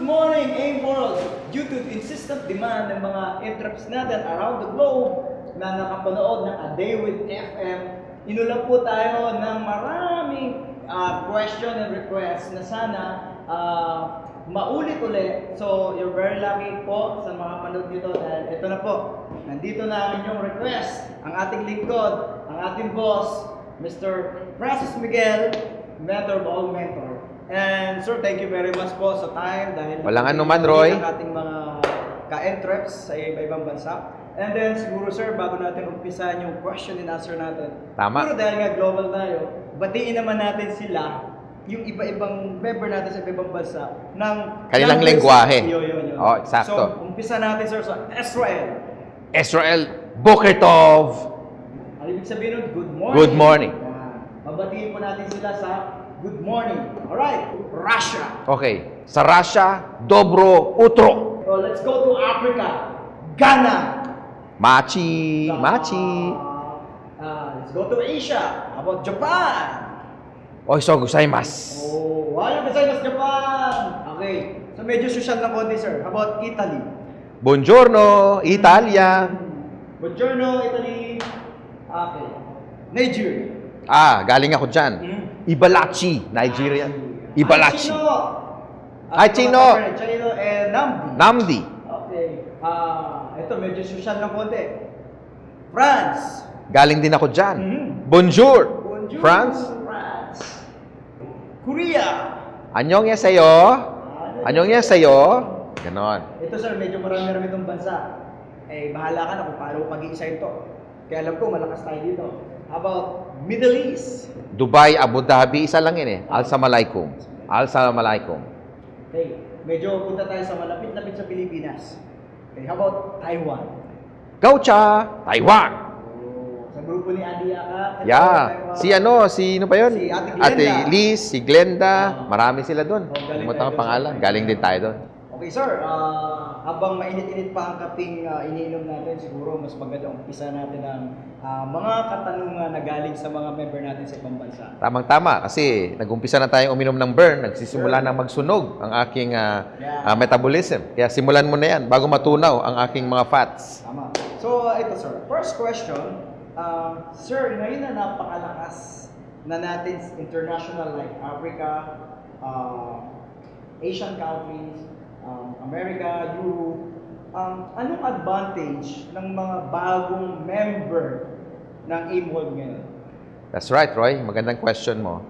morning, AIM World! Due to the insistent demand ng mga interrupts natin around the globe na nakapanood ng A Day with FM, inulan po tayo ng maraming question and request na sana maulit ulit. So, you're very lucky po sa mga panood dito dahil ito na po. Nandito na ang inyong request. Ang ating lingkod, ang ating boss, Mr. Francis Miguel, mentor of all mentor. And sir, thank you very much po sa time dahil walang anuman, Roy. Ang ating mga ka-entreps sa iba-ibang bansa. And then siguro sir, bago natin umpisan yung question and answer natin. Tama. Siguro dahil nga global tayo, batiin naman natin sila, yung iba-ibang member natin sa iba-ibang bansa ng kanilang lengguwahe. Yun. Oh, eksakto. So, umpisa natin sir sa Israel. Israel, Boker Tov. Ano ibig sabihin nun? Good morning. Good morning. Mabatiin po natin sila sa good morning. Alright, Russia. Okay. Sa Russia, Dobro Utro. So, let's go to Africa. Ghana. Machi. Let's go to Asia. How about Japan? Oiso gozaimasu. Oh, wala kasi mas Japan. Okay. So, medyo social ng konti, sir. How about Italy? Buongiorno, Italia. Buongiorno, Italy. Okay. Nigeria. Galing ako dyan. Ibalachi, Nigeria. Ibalachi. Chino and Namdi. Namdi. Okay. Ito medyo social ng konti. France. Galing din ako dyan. Bonjour. Bonjour. France. Korea. Annyeonghaseyo. Annyeonghaseyo. Ganon. Ito sir, medyo marami-rami itong bansa. Bahala ka na kung paano pag-iisahin to. Kaya alam ko, malakas tayo dito. How about Middle East? Dubai, Abu Dhabi, isa lang yun eh. Al-Samalaikum. Al-Samalaikum. Okay, medyo punta tayo sa malapit-lapit sa Pilipinas. Okay, how about Taiwan? Gaucha, Taiwan. Sa grupo ni Adi Aka. Yeah. Sino pa yun? Si Ate Glenda. Liz, si Glenda. Marami sila doon. Galing Kumusta tayo ang doon, pangalan? sir. Galing din tayo doon. Okay sir, habang mainit-init pa ang kaping iniinom natin, siguro mas maganda umpisa natin ang mga katanungan na galing sa mga member natin sa ibang bansa. Tamang-tama kasi nag-umpisa na tayong uminom ng burn, nagsisimula na magsunog ang aking metabolism. Kaya simulan mo na yan bago matunaw ang aking mga fats. Tama. So ito sir, first question. Sir, ngayon na napakalakas na natin international like Africa, Asian countries, America, Europe, anong advantage ng mga bagong member ng AIM World ngayon? That's right, Roy. Magandang question mo.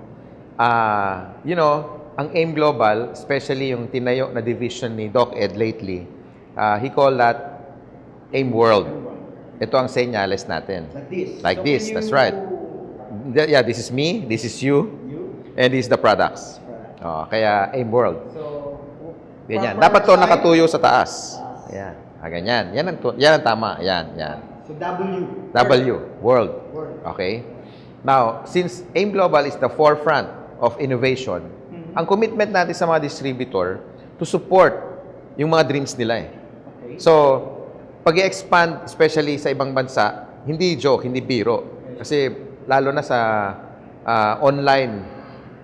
Ang AIM Global, especially yung tinayo na division ni Doc Ed lately, he called that AIM World. Ito ang senyales natin. Like this. That's right. Yeah, this is me, this is you, and this is the products. Kaya AIM World. So, Ganyan. Dapat to nakatuyo sa taas. Ayan. Ganyan. Yan ang tama. Yan. So, W. W. World. Okay? Now, since AIM Global is the forefront of innovation, ang commitment natin sa mga distributor to support yung mga dreams nila eh. Okay. So, pag-i-expand, especially sa ibang bansa, hindi joke, hindi biro. Kasi lalo na sa online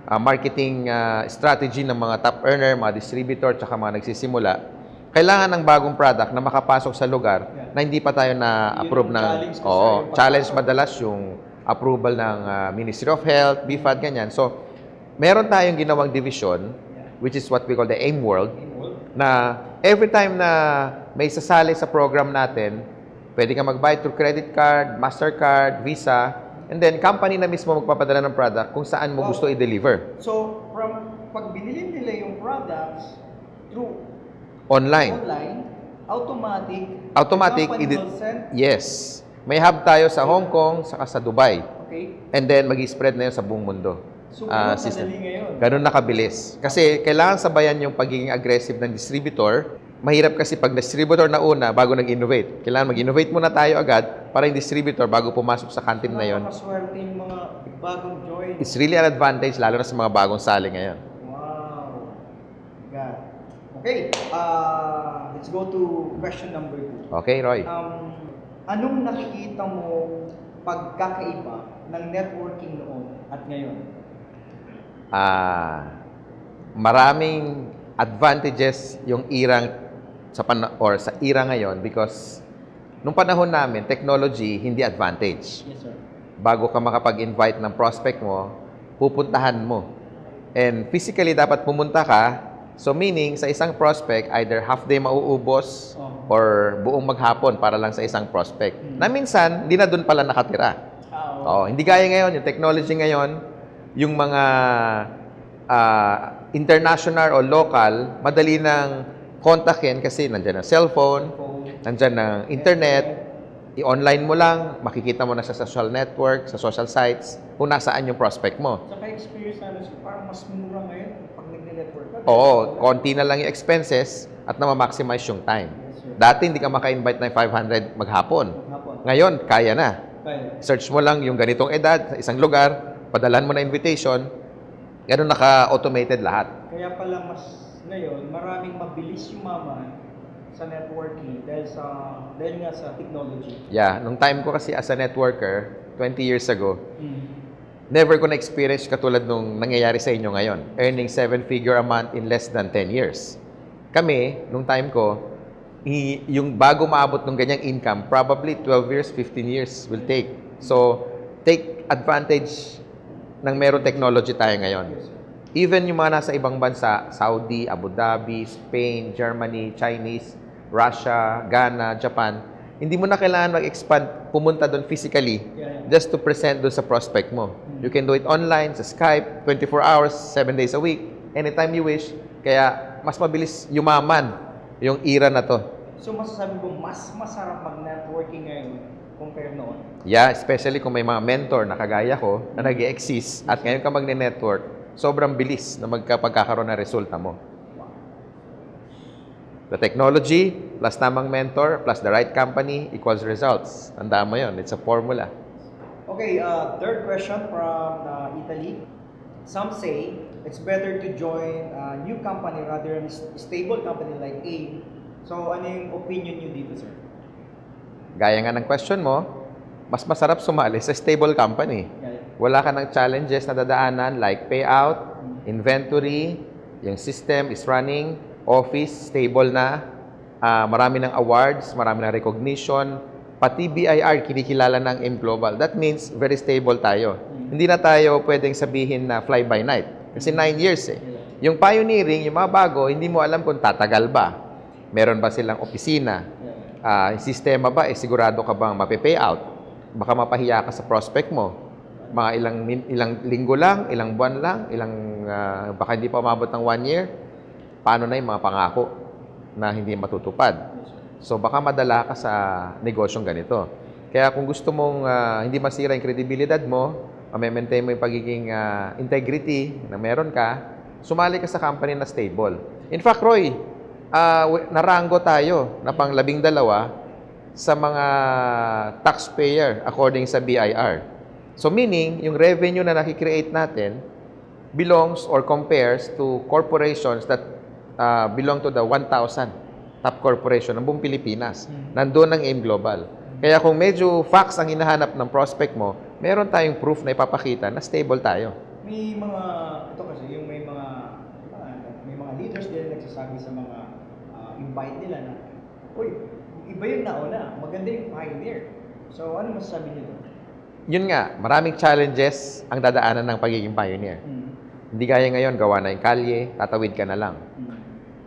marketing strategy ng mga top earner, mga distributor, tsaka mga nagsisimula, kailangan ng bagong product na makapasok sa lugar na hindi pa tayo na-approve ng... Challenge madalas yung approval ng Ministry of Health, BFAD, ganyan. So, meron tayong ginawang division, which is what we call the AIM World, na every time na may sasali sa program natin, pwede ka mag-buy through credit card, Mastercard, Visa, and then, company na mismo magpapadala ng product kung saan mo gusto i-deliver. So, from pag binili nila yung products through Online. automatic, Yes. May hub tayo sa Hong Kong, saka sa Dubai. Okay. And then, mag-spread na yun sa buong mundo. So, ganun madali ngayon. Ganun nakabilis. Kasi, kailangan sabayan yung pagiging aggressive ng distributor. Mahirap kasi pag distributor na una bago nag-innovate. Kailangan mag-innovate muna tayo agad para yung distributor bago pumasok sa kantin na yon. Nakakaswerte yung mga bagong join. It's really an advantage lalo na sa mga bagong sali ngayon. Wow. God. Okay. Let's go to question number 2. Okay, Roy? Anong nakikita mo pagkakaiba ng networking noon at ngayon? Maraming advantages yung irang sa era ngayon because nung panahon namin, technology hindi advantage. Yes, sir. Bago ka makapag-invite ng prospect mo, pupuntahan mo. And physically, dapat pumunta ka. So meaning, sa isang prospect, either half day mauubos or buong maghapon para lang sa isang prospect. Na minsan, hindi na doon pala nakatira. Hindi gaya ngayon, yung technology ngayon, yung mga international o local, madali nang kontakin kasi nandyan ang cellphone, nandyan ang internet, i-online mo lang, makikita mo na sa social network, sa social sites, kung nasaan yung prospect mo. Saka experience namin, parang mas mura ngayon pag nag-network ka. Oo, konti na lang yung expenses at na-maximize yung time. Dati hindi ka maka-invite ng 500 maghapon. Ngayon, kaya na. Search mo lang yung ganitong edad sa isang lugar, padalan mo na invitation, gano'n naka-automated lahat. Kaya pala mas ngayon, maraming mabilis yumaman sa networking dahil nga sa technology. Yeah, nung time ko kasi as a networker, 20 years ago, never ko na-experience katulad nung nangyayari sa inyo ngayon. Earning 7-figure a month in less than 10 years. Kami, nung time ko, yung bago maabot ng ganyang income, probably 12 years, 15 years will take. So, take advantage ng meron technology tayo ngayon. Even yung mga nasa ibang bansa, Saudi, Abu Dhabi, Spain, Germany, Chinese, Russia, Ghana, Japan, hindi mo na kailangan mag-expand, pumunta doon physically just to present doon sa prospect mo. You can do it online, sa Skype, 24 hours, 7 days a week, anytime you wish. Kaya mas mabilis yumaman yung era na to. So masasabi ko, mas masarap mag-networking ngayon compare noon? Yeah, especially kung may mga mentor na kagaya ko na nag-exist at ngayon ka magne-network, sobrang bilis na pagkakaroon ng resulta mo. The technology plus tamang mentor plus the right company equals results. Tandaan mo yun. It's a formula. Okay, third question from Italy. Some say it's better to join a new company rather than a stable company like A. So, ano yung opinion nyo dito, sir? Gaya nga ng question mo, mas masarap sumali sa stable company. Wala ka ng challenges na dadaanan like payout, inventory, yung system is running, office, stable na, marami ng awards, marami ng recognition, pati BIR, kinikilala ng M Global. That means very stable tayo. Hindi na tayo pwedeng sabihin na fly by night. Kasi 9 years eh. Yung pioneering, yung mga bago, hindi mo alam kung tatagal ba. Meron ba silang opisina? Yung sistema ba, sigurado ka bang mape-payout? Baka mapahiya ka sa prospect mo. Mga ilang linggo lang, ilang buwan lang, baka hindi pa umabot ng 1 year. Paano na yung mga pangako na hindi matutupad? So, baka madala ka sa negosyong ganito. Kaya kung gusto mong hindi masira yung kredibilidad mo, ma-maintain mo yung pagiging integrity na meron ka, sumali ka sa company na stable. In fact, Roy, narango tayo na pang 12 sa mga taxpayer according sa BIR. So, meaning, yung revenue na nakikreate natin belongs or compares to corporations that belong to the 1,000 top corporation ng buong Pilipinas. Nandun ang AIM Global. Kaya kung medyo facts ang hinahanap ng prospect mo, meron tayong proof na ipapakita na stable tayo. May mga, ito kasi, yung may mga leaders din nagsasabi sa mga invite nila na, uy, iba yung nauna, maganda yung pioneer. So, ano masasabi niyo doon? Yun nga, maraming challenges ang dadaanan ng pagiging pioneer. Hindi gaya ngayon, gawa na yung kalye, tatawid ka na lang.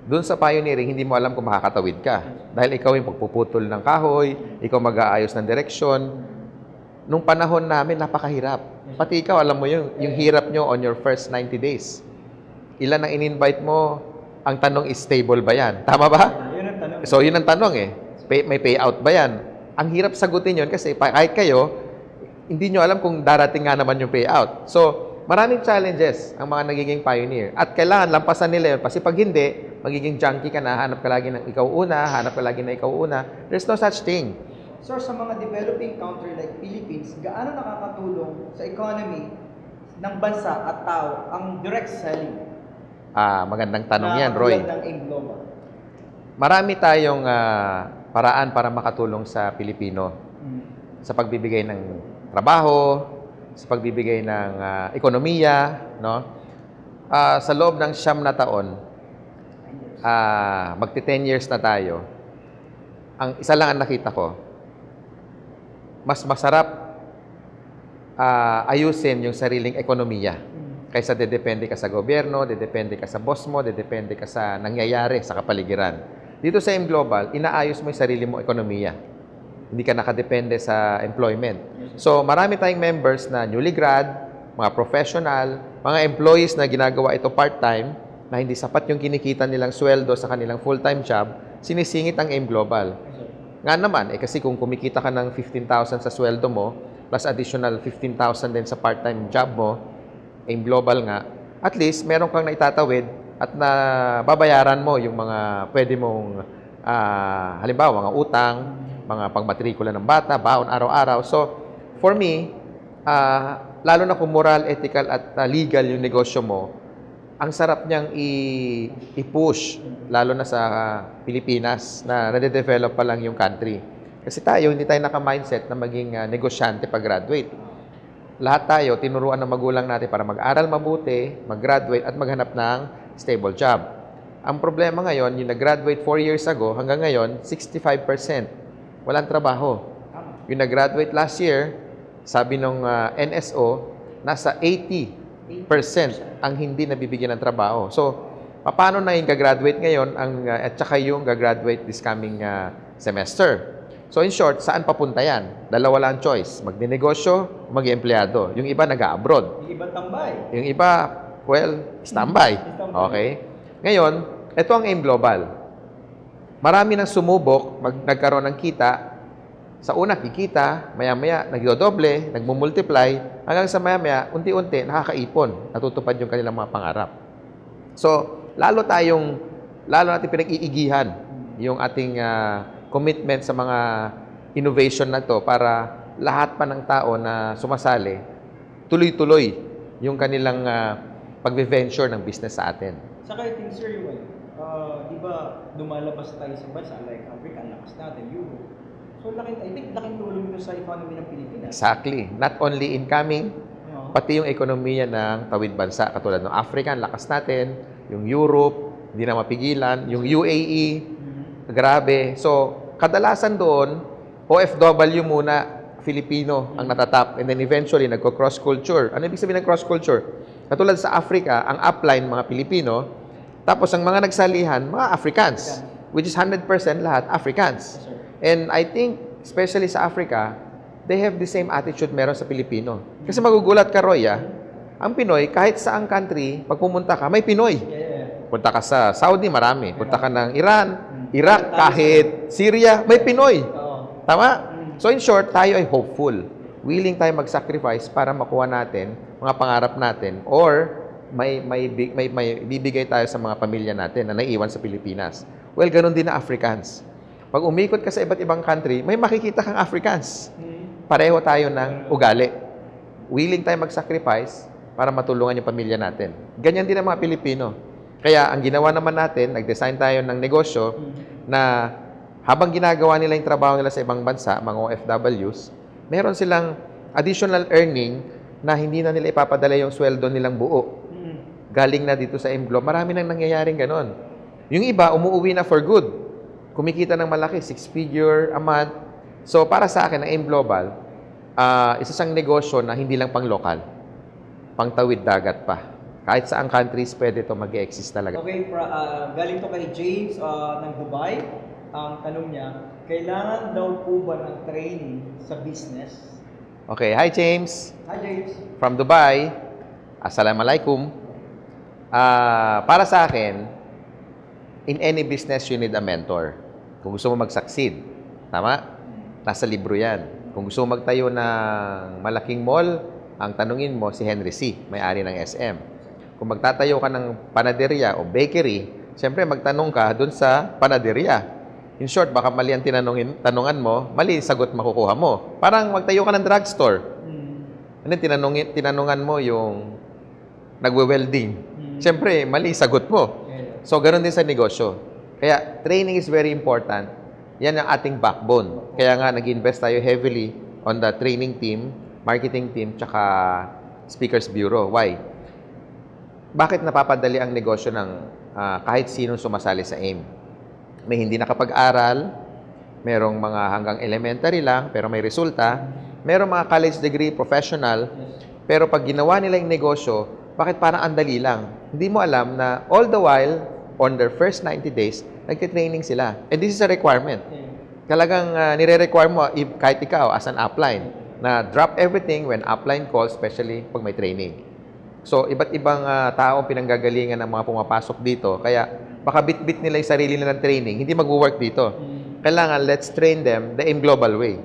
Doon sa pioneering, hindi mo alam kung makakatawid ka. Dahil ikaw yung pagpuputol ng kahoy, ikaw mag-aayos ng direksyon. Nung panahon namin, napakahirap. Pati ikaw, alam mo yung hirap nyo on your first 90 days. Ilan ang in-invite mo, ang tanong is stable ba yan? Tama ba? Yun ang tanong. So, yun ang tanong eh. May payout ba yan? Ang hirap sagutin yun kasi kahit kayo, hindi nyo alam kung darating nga naman yung payout. So, maraming challenges ang mga nagiging pioneer. At kailangan lampasan nila yun. Kasi pag hindi, magiging junkie ka na, hanap ka lagi ng ikaw una, hanap ka lagi na ikaw una. There's no such thing. Sir, sa mga developing country like Philippines, gaano nakakatulong sa economy ng bansa at tao ang direct selling? Magandang tanong yan, Roy. Na ng AIM Global. Marami tayong paraan para makatulong sa Pilipino sa pagbibigay ng trabaho, sa pagbibigay ng ekonomiya, no? Sa loob ng 9 na taon, magti 10 years na tayo, ang isa lang ang nakita ko, mas masarap ayusin yung sariling ekonomiya kaysa dedepende ka sa gobyerno, dedepende ka sa boss mo, dedepende ka sa nangyayari sa kapaligiran. Dito sa M Global, inaayos mo yung sarili mo ekonomiya. Hindi ka nakadepende sa employment. So, marami tayong members na newly grad, mga professional, mga employees na ginagawa ito part-time, na hindi sapat yung kinikita nilang sweldo sa kanilang full-time job, sinisingit ang M Global. Nga naman, kasi kung kumikita ka ng 15,000 sa sweldo mo, plus additional 15,000 din sa part-time job mo, M Global nga, at least meron kang naitatawid at na babayaran mo yung mga pwede mong, halimbawa, mga utang, mga pangmatrikula ng bata, baon araw-araw. So, for me, lalo na kung moral, ethical at legal yung negosyo mo, ang sarap niyang i-push, lalo na sa Pilipinas, na nade-develop pa lang yung country. Kasi tayo, hindi tayo naka-mindset na maging negosyante pag-graduate. Lahat tayo, tinuruan ng magulang natin para mag-aral mabuti, mag-graduate at maghanap ng stable job. Ang problema ngayon, yung nag-graduate 4 years ago, hanggang ngayon, 65% walang trabaho. Yung nag-graduate last year, sabi nung NSO, nasa 80% ang hindi nabibigyan ng trabaho. So, paano na yung gagraduate ngayon at saka yung gagraduate this coming semester? So, in short, saan papunta yan? Dalawa lang choice. Magnenegosyo, mag-empleyado. Yung iba nag-abroad. Yung iba tambay. Yung iba, well, standby. Okay? Ngayon, ito ang M Global. Marami nang sumubok, nagkaroon ng kita. Sa una, kikita, maya-maya, nagdodoble, nagmumultiply, hanggang sa maya-maya, unti-unti, nakakaipon, natutupad yung kanilang mga pangarap. So, lalo natin pinag-iigihan yung ating commitment sa mga innovation na to para lahat pa ng tao na sumasali, tuloy-tuloy yung kanilang pag-venture ng business sa atin. Saka I think, Sir Yuan, di ba lumalabas tayo sa bansa like Africa, lakas natin, Europe. So, I think laking tulong ito sa economy ng Pilipinas. Exactly. Not only incoming, pati yung ekonomiya ng tawid bansa. Katulad ng Africa, lakas natin. Yung Europe, hindi na mapigilan. Yung UAE, grabe. So, kadalasan doon, OFW muna, Filipino ang natatap. And then eventually, nagko-cross-culture. Ano ibig sabihin ng cross-culture? Katulad sa Africa, ang upline, mga Pilipino. Tapos, ang mga nagsalihan, mga Africans. Which is 100% lahat Africans. And I think, especially sa Africa, they have the same attitude meron sa Pilipino. Kasi magugulat ka, Roy, ang Pinoy, kahit saang country, pag pumunta ka, may Pinoy. Punta ka sa Saudi, marami. Punta ka ng Iran, Iraq, kahit Syria, may Pinoy. Tama? So in short, tayo ay hopeful. Willing tayo mag-sacrifice para makuha natin mga pangarap natin or may bibigay tayo sa mga pamilya natin na naiiwan sa Pilipinas. Well, ganun din na Africans. Pag umikot ka sa iba't ibang country, may makikita kang Africans. Pareho tayo ng ugali. Willing tayo mag-sacrifice para matulungan yung pamilya natin. Ganyan din ang mga Pilipino. Kaya ang ginawa naman natin, nag-design tayo ng negosyo na habang ginagawa nila yung trabaho nila sa ibang bansa, mga OFWs, meron silang additional earning na hindi na nila ipapadala yung sweldo nilang buo. Galing na dito sa M Global. Marami nang nangyayaring ganon. Yung iba, umuwi na for good. Kumikita ng malaki, 6-figure a month. So, para sa akin, ang M Global, isa siyang negosyo na hindi lang pang-lokal. Pang-tawid dagat pa. Kahit saang countries, pwede ito mag-exist talaga. Okay, galing to kay James ng Dubai. Ang tanong niya, kailangan daw po ba ng training sa business? Okay, hi James. Hi James. From Dubai. Assalamualaikum. Para sa akin, in any business, you need a mentor. Kung gusto mo mag-succeed, tama? Nasa libro yan. Kung gusto mo magtayo ng malaking mall, ang tanungin mo si Henry C., may-ari ng SM. Kung magtatayo ka ng panaderia o bakery, siyempre magtanong ka dun sa panaderia. In short, baka mali ang tanungan mo, mali sagot makukuha mo. Parang magtayo ka ng drugstore. And then tinanungan mo yung nagwe-welding. Siyempre, mali sagot mo. So, ganoon din sa negosyo. Kaya, training is very important. Yan ang ating backbone. Kaya nga, nag-invest tayo heavily on the training team, marketing team, tsaka speakers bureau. Why? Bakit napapadali ang negosyo ng kahit sino sumasali sa AIM. May hindi nakapag-aral, merong mga hanggang elementary lang, pero may resulta. Merong mga college degree, professional, pero pag ginawa nila yung negosyo, bakit parang andali lang? Hindi mo alam na all the while, on their first 90 days, nagtitraining sila. And this is a requirement. Talagang nire-require mo, kahit ikaw, as an upline, na drop everything when upline calls, especially pag may training. So, iba't ibang tao pinanggagalingan ng mga pumapasok dito. Kaya, baka bit-bit nila yung sarili nila ng training, hindi mag-work dito. Kailangan, let's train them the in global way.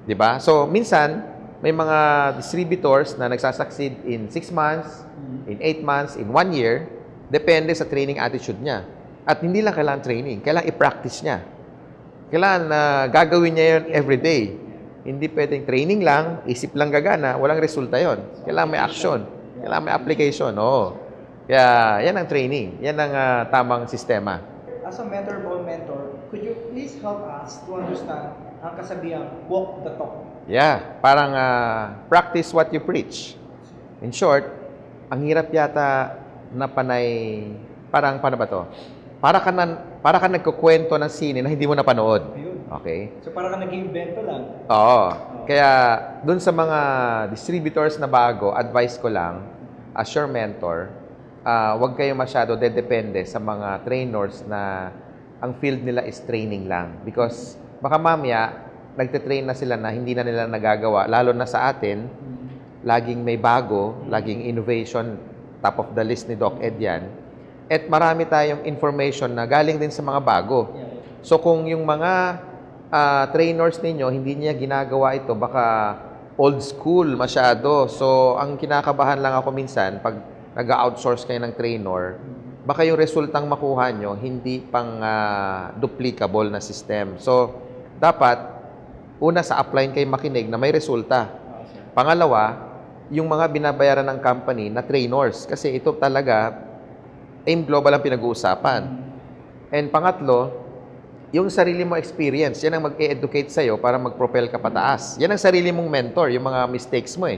Diba? So, minsan, may mga distributors na nagsasucceed in 6 months, in 8 months, in 1 year. Depende sa training attitude niya. At hindi lang kailangan training, kailangan i-practice niya. Kailangan gagawin niya yun every day. Hindi pwedeng training lang, isip lang gagana, walang resulta yon. Kailangan may action. Kailangan may application. Oo. Kaya yan ang training. Yan ang tamang sistema. As a mentor, could you please help us to understand ang kasabihang walk the talk? Yeah. Parang practice what you preach. In short, ang hirap yata na panay, parang paano ba to? Para ka nagkukwento ng sine na hindi mo napanood. Ayun. Okay? So para ka nag-invento lang. Oo. Kaya dun sa mga distributors na bago, advice ko lang, as your mentor, huwag kayo masyado dedepende sa mga trainers na ang field nila is training lang. Because baka mamaya, nagte-train na sila na hindi na nila nagagawa. Lalo na sa atin, laging may bago, laging innovation, top of the list ni Doc Ed yan. At marami tayong information na galing din sa mga bago. So kung yung mga trainers ninyo, hindi niya ginagawa ito, baka old school masyado. So ang kinakabahan lang ako minsan, pag nag-outsource kayo ng trainer, baka yung resultang makuha nyo, hindi pang duplicable na system. So dapat, una sa upline kayo makinig na may resulta. Pangalawa, yung mga binabayaran ng company na trainers. Kasi ito talaga, AIM Global ang pinag-uusapan. And pangatlo, yung sarili mo experience, yan ang mag-e-educate sa'yo para mag-propel ka pataas. Yan ang sarili mong mentor, yung mga mistakes mo eh.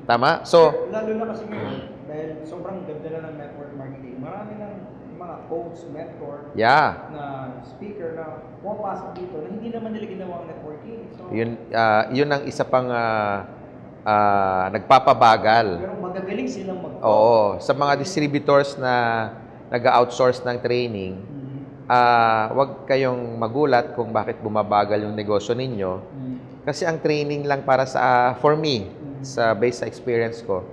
Tama? So, lalo na kasi ngayon, dahil sobrang ganda na ng network marketing, marami ng mga coach, mentor, na speaker na pumapasok dito na hindi naman nila ginawa ang networking. So, yun ang isa pang nagpapabagal. Pero magagaling silang mag-talk. Oo. Sa mga distributors na nag-outsource ng training, wag kayong magulat kung bakit bumabagal yung negosyo ninyo. Kasi ang training lang para for me, based sa experience ko,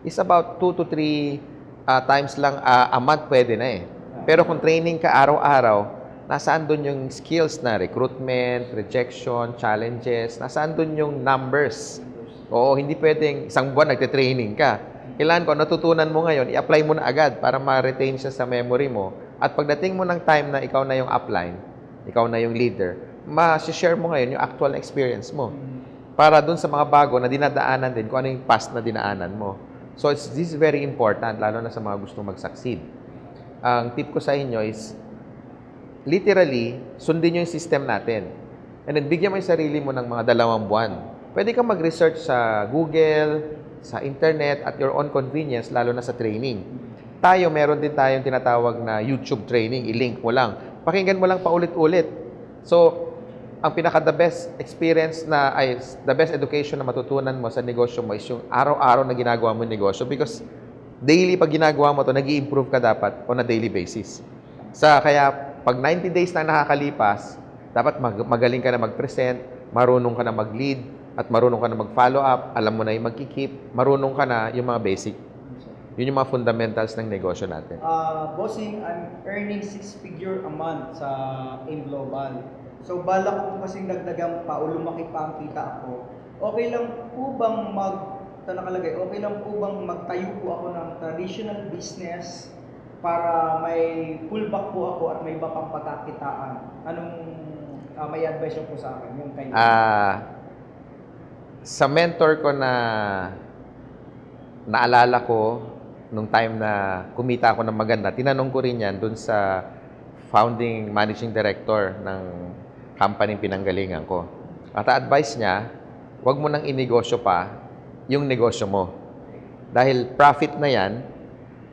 is about 2 to 3 times lang a month pwede na eh. Pero kung training ka araw-araw, nasaan doon yung skills na recruitment, rejection, challenges, nasaan doon yung numbers. Oo, hindi pwedeng isang buwan nagte-training ka. Kailangan ko, natutunan mo ngayon, i-apply mo na agad para ma-retain siya sa memory mo. At pagdating mo ng time na ikaw na yung upline, ikaw na yung leader, ma-share mo ngayon yung actual experience mo. Para dun sa mga bago na dinadaanan din, kung ano yung past na dinaanan mo. So, this is very important, lalo na sa mga gustong mag-succeed. Ang tip ko sa inyo is, literally, sundin nyo yung system natin. And then, bigyan mo yung sarili mo ng mga 2 buwan. Pwede kang mag-research sa Google, sa internet, at your own convenience, lalo na sa training. Tayo, meron din tayong tinatawag na YouTube training. I-link mo lang. Pakinggan mo lang paulit-ulit. So, ang pinaka-the best experience the best education na matutunan mo sa negosyo mo is yung araw-araw na ginagawa mo yung negosyo because daily pag ginagawa mo to nag-i-improve ka dapat on a daily basis. Kaya, pag 90 days na nakakalipas, dapat magaling ka na mag-present, marunong ka na mag-lead, at marunong ka na mag-follow up, alam mo na yung mag-keep, marunong ka na yung mga basic. Yun yung mga fundamentals ng negosyo natin. Bossing, I'm earning 6-figure a month sa AIM Global. So, balak ko kasing dagdagan pa o lumaki pa ang kita ako. Okay lang po bang okay lang po bang magtayo po ako ng traditional business para may pullback po ako at may iba pang pagkakitaan? Anong may advice po sa akin? Yung kayo? Sa mentor ko na naalala ko nung time na kumita ako ng maganda, tinanong ko rin yan dun sa founding managing director ng company pinanggalingan ko. At advice niya, huwag mo nang inegosyo pa yung negosyo mo. Dahil profit na yan,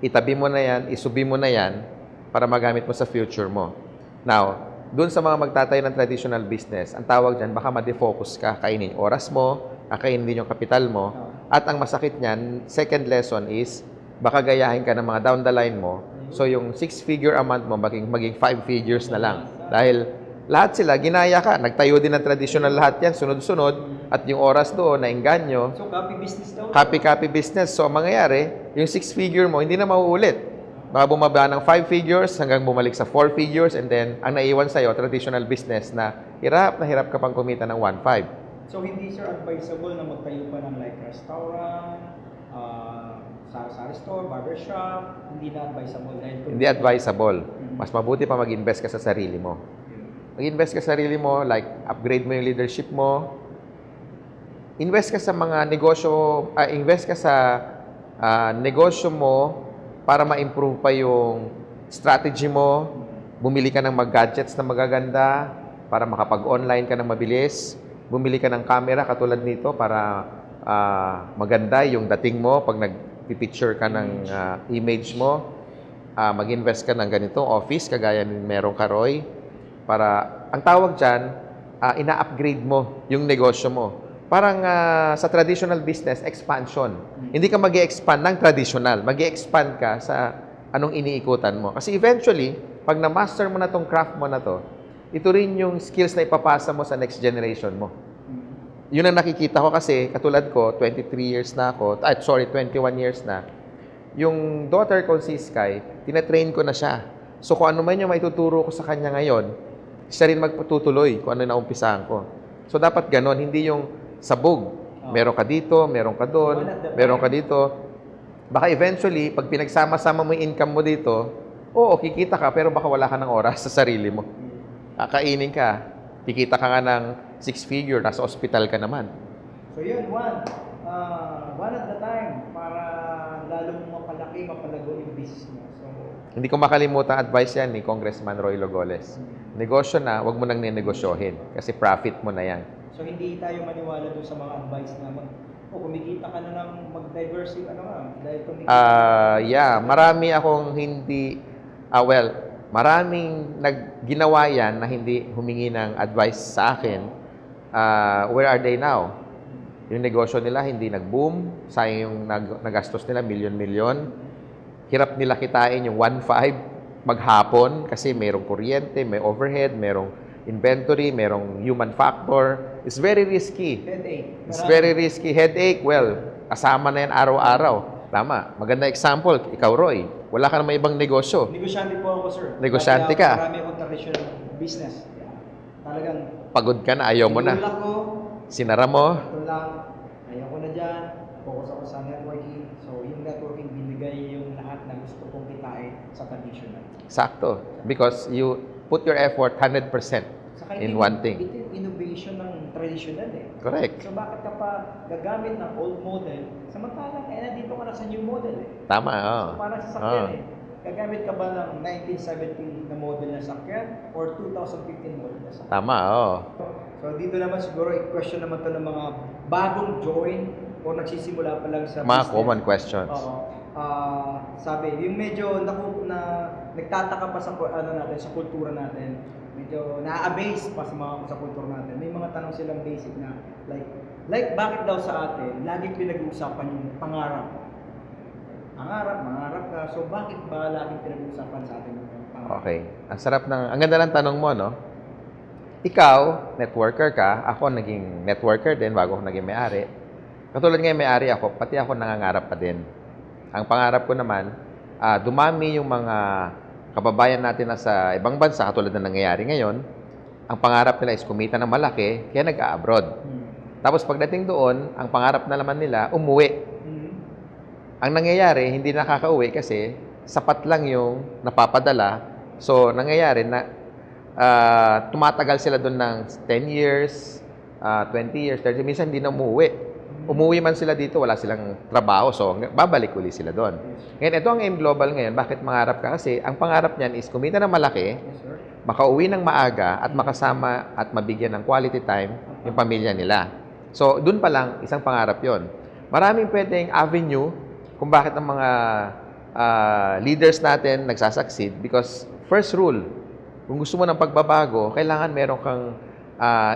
itabi mo na yan, isubi mo na yan, para magamit mo sa future mo. Now, doon sa mga magtatayo ng traditional business, ang tawag dyan, baka ma-defocus ka, kainin oras mo, kainin din yung kapital mo. At ang masakit niyan, second lesson is, baka gayahin ka ng mga down the line mo. So, yung 6-figure a month mo, maging 5 figures na lang. Dahil lahat sila, ginaya ka. Nagtayo din ng traditional lahat yan, sunod-sunod. At yung oras doon, nainganyo. So, copy business daw? Copy business. So, ang mangyayari, yung 6-figure mo, hindi na mauulit. Baka bumaba ng 5 figures hanggang bumalik sa 4 figures and then ang naiwan sa'yo, traditional business na hirap ka pang kumita ng 1.5. So, hindi sir advisable na magtayo pa ng like restaurant, sari-sari store, barbershop, hindi na advisable? Hindi advisable. Mas mabuti pa mag-invest ka sa sarili mo. Mag-invest ka sa sarili mo, like upgrade mo yung leadership mo. Invest ka sa mga negosyo, invest ka sa negosyo mo para ma-improve pa yung strategy mo, bumili ka ng gadgets na magaganda para makapag-online ka ng mabilis, bumili ka ng camera katulad nito para maganda yung dating mo pag nag-picture ka ng image mo, mag-invest ka ng ganitong office kagaya ng meron ka, Roy, para, ang tawag dyan, ina-upgrade mo yung negosyo mo. Parang sa traditional business, expansion. Hindi ka mag-expand ng traditional. Mag-expand ka sa anong iniikutan mo. Kasi eventually, pag na-master mo na tong craft mo na to, ito rin yung skills na ipapasa mo sa next generation mo. Yun ang nakikita ko kasi, katulad ko, 23 years na ako, 21 years na. Yung daughter ko, si Sky, tinatrain ko na siya. So kung ano man yung maituturo ko sa kanya ngayon, siya rin magpatutuloy kung ano yung naumpisahan ko. So dapat ganon, hindi yung sabog. Meron ka dito, meron ka doon, meron ka dito. Baka eventually, pag pinagsama-sama mo yung income mo dito, oo, kikita ka, pero baka wala ka ng oras sa sarili mo. Kakainin ka, kikita ka nga ng 6-figure, nasa hospital ka naman. So yun, one at a time, para lalo mong mapalago yung business mo. So, hindi ko makalimutan advice yan ni Congressman Roy Logoles. Negosyo na, wag mo nang ninegosyohin kasi profit mo na yan. So, hindi tayo maniwala doon sa mga advice na kumikita ka na ng mag-diversify, dahil kumikita. Marami akong hindi, maraming ginawa yan na hindi humingi ng advice sa akin. Where are they now? Yung negosyo nila hindi nag-boom, sayang yung nagastos nila, milyon-milyon. Hirap nila kitain yung 1.5 maghapon kasi mayroong kuryente, may overhead, mayroong inventory, merong human factor. It's very risky. Headache. It's very risky. Headache, kasama na yan araw-araw. Tama. Maganda example, ikaw, Roy. Wala ka naman ibang negosyo. Negosyante po ako, sir. Negosyante ka. Marami akong traditional business. Talagang Pagod ka na, ayaw mo na. Tulak ko. Sinara mo. Ito lang. Ayaw ko na dyan. Focus ako sa networking. So, yung networking, binigay yung lahat na gusto kong kitain sa traditional. Sakto. Because you put your effort 100% in one thing. Ito yung innovation ng traditional Correct. So bakit ka pa gagamit ng old model, samantalang nandito ka na sa new model Tama, So parang sa sakyan gagamit ka ba ng 1970 na model na sakyan or 2015 model na sakyan? Tama, So dito naman siguro, question naman to ng mga bagong join o nagsisimula pa lang sa mga business. common questions. Sabi, yung medyo nagtataka pa sa natin, sa kultura natin, medyo na-amaze pa sa kultura natin. May mga tanong silang basic na like bakit daw sa atin laging pinag-uusapan yung pangarap? Mangarap ka. So bakit ba laging pinag-uusapan sa atin yung pangarap? Okay. Ang ganda ng tanong mo, no? Ikaw, networker ka. Ako naging networker din bago ako naging may-ari. Katulad ngayon may-ari ako, pati ako nangangarap pa din. Ang pangarap ko naman, dumami yung mga kababayan natin na sa ibang bansa, katulad na nangyayari ngayon. Ang pangarap nila is kumita ng malaki, kaya nag-a-abroad. Tapos pagdating doon, ang pangarap na naman nila, umuwi. Ang nangyayari, hindi nakaka-uwi kasi sapat lang yung napapadala. So, nangyayari na tumatagal sila doon ng 10 years, 20 years, 30 minsan hindi na umuwi. Umuwi man sila dito, wala silang trabaho. So, babalik uli sila doon. Ngayon, ito ang AIM Global ngayon. Bakit mangarap ka? Kasi ang pangarap niyan is kumita ng malaki, makauwi ng maaga, at makasama at mabigyan ng quality time yung pamilya nila. So, dun pa lang, isang pangarap yon. Maraming pwedeng avenue kung bakit ang mga leaders natin nagsasucceed because first rule, kung gusto mo ng pagbabago, kailangan meron kang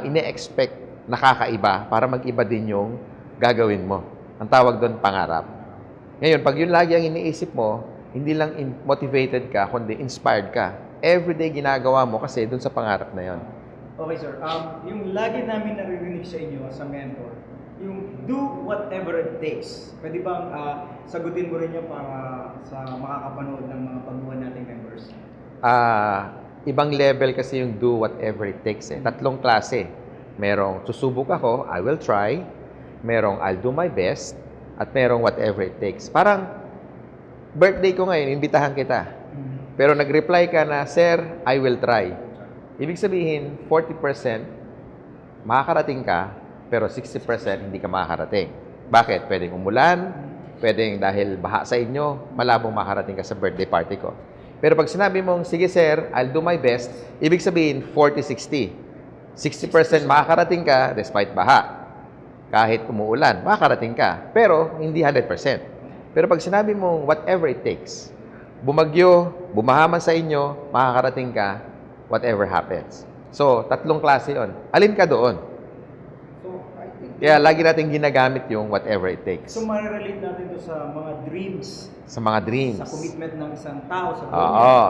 ine-expect na kakaiba para mag-iba din yung gagawin mo. Ang tawag doon, pangarap. Ngayon, pag yun lagi ang iniisip mo, hindi lang motivated ka, kundi inspired ka. Everyday ginagawa mo kasi doon sa pangarap na yon. Okay, sir. Yung lagi namin naririnig sa inyo as a mentor, yung do whatever it takes. Pwede bang sagutin mo rin yun para sa makakapanood ng mga baguhan nating members? Ibang level kasi yung do whatever it takes. Tatlong klase. Merong susubok ako, I will try. Merong I'll do my best. At merong whatever it takes. Parang birthday ko ngayon, imbitahan kita. Pero nag-reply ka na, Sir, I will try. Ibig sabihin, 40% makakarating ka, pero 60% hindi ka makakarating. Bakit? Pwedeng umulan, pwedeng dahil baha sa inyo, malabong makakarating ka sa birthday party ko. Pero pag sinabi mong, sige sir, I'll do my best, ibig sabihin 40-60. 60% makakarating ka despite baha. Kahit umuulan, makakarating ka. Pero hindi 100%. Pero pag sinabi mong whatever it takes, bumagyo, bumahaman sa inyo, makakarating ka, whatever happens. So, tatlong klase yon. Alin ka doon? So, I think... Kaya lagi natin ginagamit yung whatever it takes. So, marirelate natin to sa mga dreams. Sa mga dreams. Sa commitment ng isang tao sa buhay. Oo.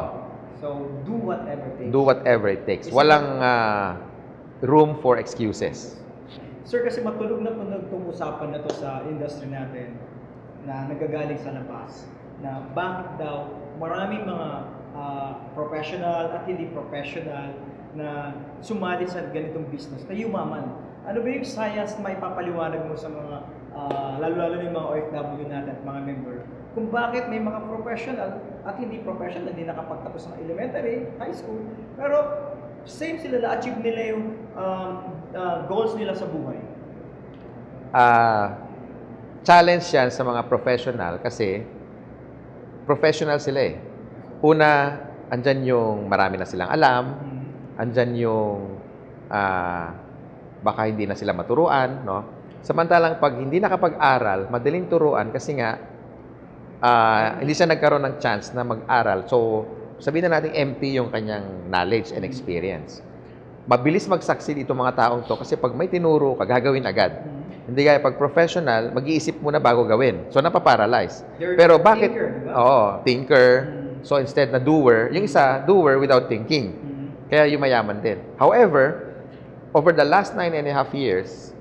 So, do whatever it takes. Do whatever it takes. Walang room for excuses. Sir, kasi matulog na po itong usapan na to sa industry natin na nagagaling sa labas na bakit daw maraming mga professional at hindi professional na sumali sa ganitong business na yumaman. Ano ba yung science na maipapaliwanag mo sa mga lalo-lalo yung mga OFW natin at mga member kung bakit may mga professional at hindi professional, hindi nakapagtapos ng elementary, high school, pero same sila, na-achieve nila yung goals nila sa buhay? Challenge yan sa mga professional kasi professional sila eh. Una, andyan yung marami na silang alam, andyan yung baka hindi na sila maturuan, no? Samantalang pag hindi nakapag-aral, madaling turuan kasi nga hindi siya nagkaroon ng chance na mag-aral. So, sabihin na natin empty yung kanyang knowledge and experience. Mabilis mag-succeed itong mga taong to kasi pag may tinuro ka, gagawin agad. Hindi kaya pag professional, mag-iisip muna bago gawin. So, napaparalyze. Pero bakit? Thinker, diba? Oo, thinker. So, instead na doer, yung isa, doer without thinking. Kaya yumayaman din. However, over the last 9.5 years,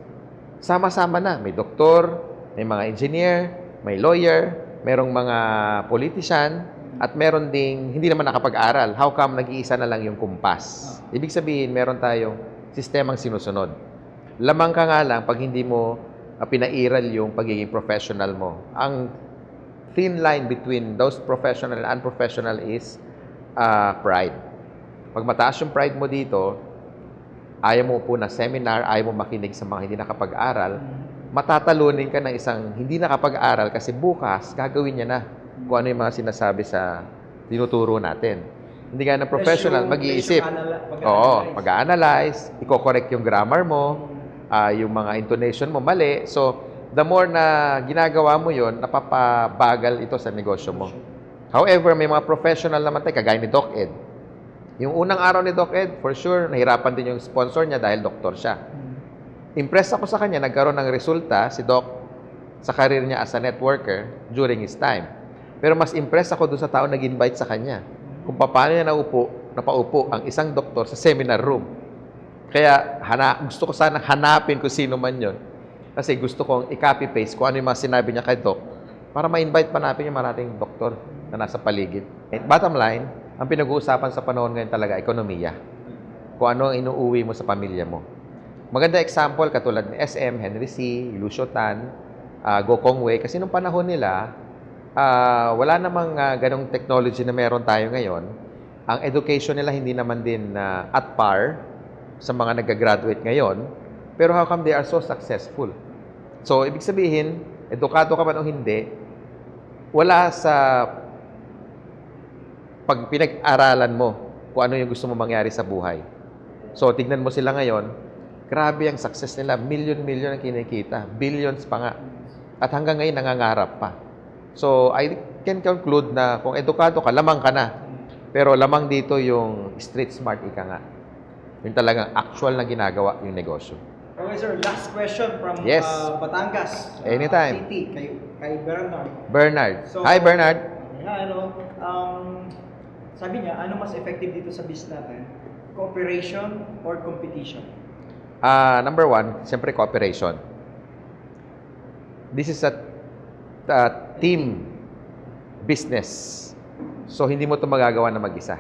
sama-sama na. May doktor, may mga engineer, may lawyer, merong mga politician, at meron ding hindi naman nakapag-aral. How come nag-iisa na lang yung kumpas? Ibig sabihin, meron tayong sistemang sinusunod. Lamang ka nga lang pag hindi mo pinairal yung pagiging professional mo. Ang thin line between those professional and unprofessional is pride. Pag mataas yung pride mo dito, ayaw mo po na seminar, ayaw mo makinig sa mga hindi nakapag-aral, matatalunin ka ng isang hindi nakapag-aral kasi bukas gagawin niya na kung ano yung mga sinasabi sa tinuturo natin. Hindi ka na professional, mag-iisip. Oo, mag-a-analyze, i-correct yung grammar mo, yung mga intonation mo mali. So, the more na ginagawa mo yon, napapabagal ito sa negosyo mo. However, may mga professional naman tayo, kagaya ni Doc Ed. Yung unang araw ni Doc Ed, for sure, nahirapan din yung sponsor niya dahil doktor siya. Impressed ako sa kanya, nagkaroon ng resulta si Doc sa career niya as a networker during his time. Pero mas impressed ako doon sa tao nag-invite sa kanya. Kung paano niya napaupo ang isang doktor sa seminar room. Kaya gusto ko sana hanapin kung sino man yon. Kasi gusto kong i-copy-paste kung ano yung mga sinabi niya kay Doc para ma-invite pa natin yung maraming doktor na nasa paligid. Bottom line, ang pinag-uusapan sa panahon ngayon talaga, ekonomiya. Kung ano ang inuuwi mo sa pamilya mo. Maganda example, katulad ni SM, Henry C., Lucio Tan, Go Kong Wei. Kasi nung panahon nila, wala namang ganong technology na meron tayo ngayon. Ang education nila hindi naman din at par sa mga nag-graduate ngayon. Pero how come they are so successful? So, ibig sabihin, edukado ka man o hindi, wala sa pag pinag-aralan mo kung ano yung gusto mo mangyari sa buhay. So, tignan mo sila ngayon, grabe ang success nila. Million ang kinikita. Billions pa nga. At hanggang ngayon, nangangarap pa. So, I can conclude na kung edukado ka, lamang ka na. Pero lamang dito yung street smart, ika nga. Yung talagang actual na ginagawa yung negosyo. Okay, sir. Last question from Yes. Batangas. Anytime. City, kay Bernard. Bernard. So, Hi, Bernard. Yeah, sabi niya, ano mas effective dito sa business natin? Cooperation or competition? Number one, siyempre cooperation. This is a team business. So, hindi mo ito magagawa na mag-isa.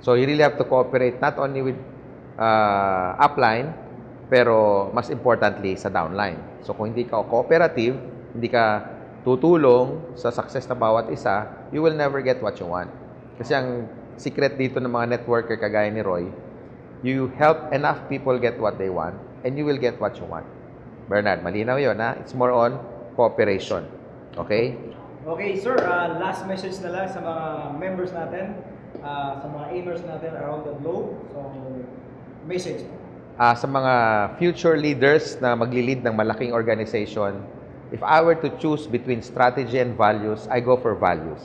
So, you really have to cooperate not only with upline, pero mas importantly sa downline. So, kung hindi ka cooperative, hindi ka tutulong sa success na bawat isa, you will never get what you want. Kasi ang secret dito ng mga networker kagaya ni Roy, you help enough people get what they want, and you will get what you want. Bernard, malinaw yun, ha? It's more on cooperation. Okay? Okay, sir. Last message na lang sa mga members natin, sa mga aimers natin around the globe. So, message po. Sa mga future leaders na magli-lead ng malaking organization, if I were to choose between strategy and values, I go for values.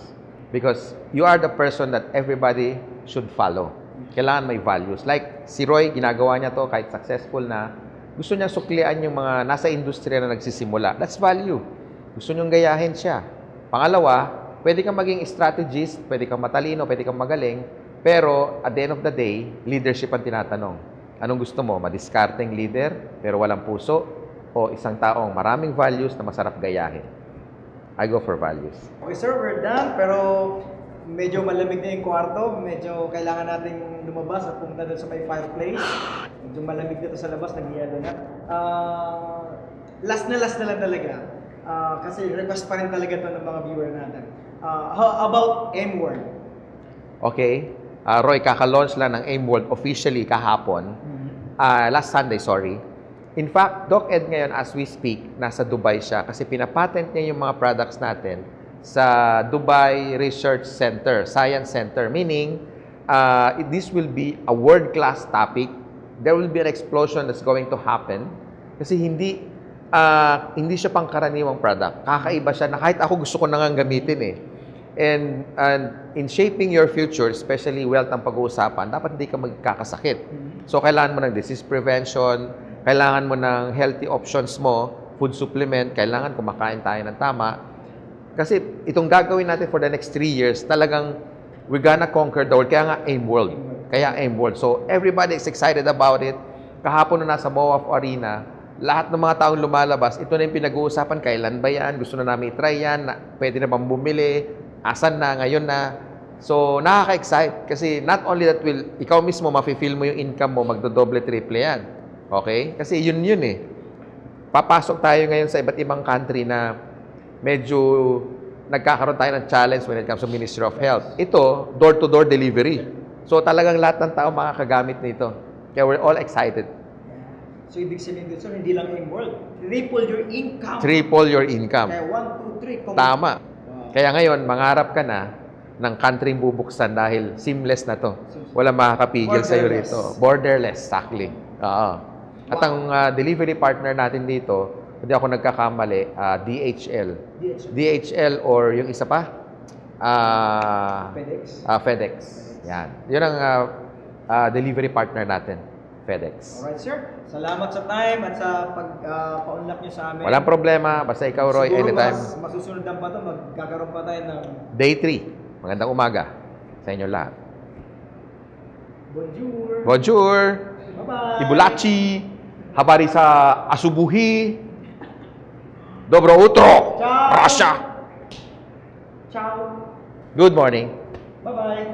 Because you are the person that everybody should follow. Kailangan may values. Like si Roy, ginagawa niya to kahit successful na. Gusto niya suklian yung mga nasa industriya na nagsisimula. That's value. Gusto niyong gayahin siya. Pangalawa, pwede kang maging strategist, pwede kang matalino, pwede kang magaling, pero at the end of the day, leadership ang tinatanong. Anong gusto mo? Madiskarteng leader, pero walang puso? O isang taong maraming values na masarap gayahin? I go for values. Okay, sir. We're done. Pero medyo malamig na yung kwarto. Medyo kailangan nating lumabas at pumunta doon sa may fireplace. Medyo malamig dito sa labas. Nag-iado na. Last na lang talaga. Kasi request pa rin talaga to ng mga viewer natin. How about M-Word? Okay. Roy, kaka-launch lang ng AIM World officially kahapon. Last Sunday, sorry. In fact, Doc Ed ngayon, as we speak, nasa Dubai siya kasi pinapatent niya yung mga products natin sa Dubai Research Center, Science Center. Meaning, this will be a world-class topic. There will be an explosion that's going to happen kasi hindi siya pangkaraniwang product. Kakaiba siya na kahit ako gusto ko na nga gamitin eh. And in shaping your future, especially wealth ang pag-uusapan, dapat hindi ka magkakasakit. So, kailangan mo ng disease prevention, kailangan mo ng healthy options mo, food supplement, kailangan kumakain tayo ng tama. Kasi itong gagawin natin for the next 3 years, talagang we're gonna conquer the world. Kaya nga AIM World. Kaya AIM World. So, everybody is excited about it. Kahapon na nasa MOAF Arena, lahat ng mga taong lumalabas, ito na yung pinag-uusapan, kailan ba yan? Gusto na namin i-try yan? Pwede na bang bumili? Asan na? Ngayon na? So, nakaka-excite. Kasi not only that ikaw mismo, mafe-feel mo yung income mo, magdodoble, triple yan. Okay? Kasi yun eh. Papasok tayo ngayon sa iba't ibang country na medyo nagkakaroon tayo ng challenge when it comes to Ministry of Health. Ito, door-to-door delivery. So, talagang lahat ng tao makakagamit nito. Kaya we're all excited. So, ibig sabihin dito, sir, hindi lang M-World. Triple your income. Triple your income. Kaya 1, 2, 3. Tama. Kaya ngayon, mangarap ka na ng country bubuksan dahil seamless na to. Walang makakapigil sa'yo rito. Borderless, exactly. Oo. At ang delivery partner natin dito, hindi ako nagkakamali, DHL. DHL or yung isa pa? FedEx. FedEx. Yan. Yun ang delivery partner natin. FedEx. Alright, sir. Salamat sa time at sa pag-paunlak niyo sa amin. Walang problema. Basta ikaw, Roy, Siguro anytime. masusunod pa ito, magkakaroon pa tayo ng Day 3. Magandang umaga sa inyo lahat. bonjour. Bonjour. Bye-bye. Ibulachi. Habari sa Asubuhi. Dobro utro. Ciao. Russia. Ciao. Good morning. Bye-bye.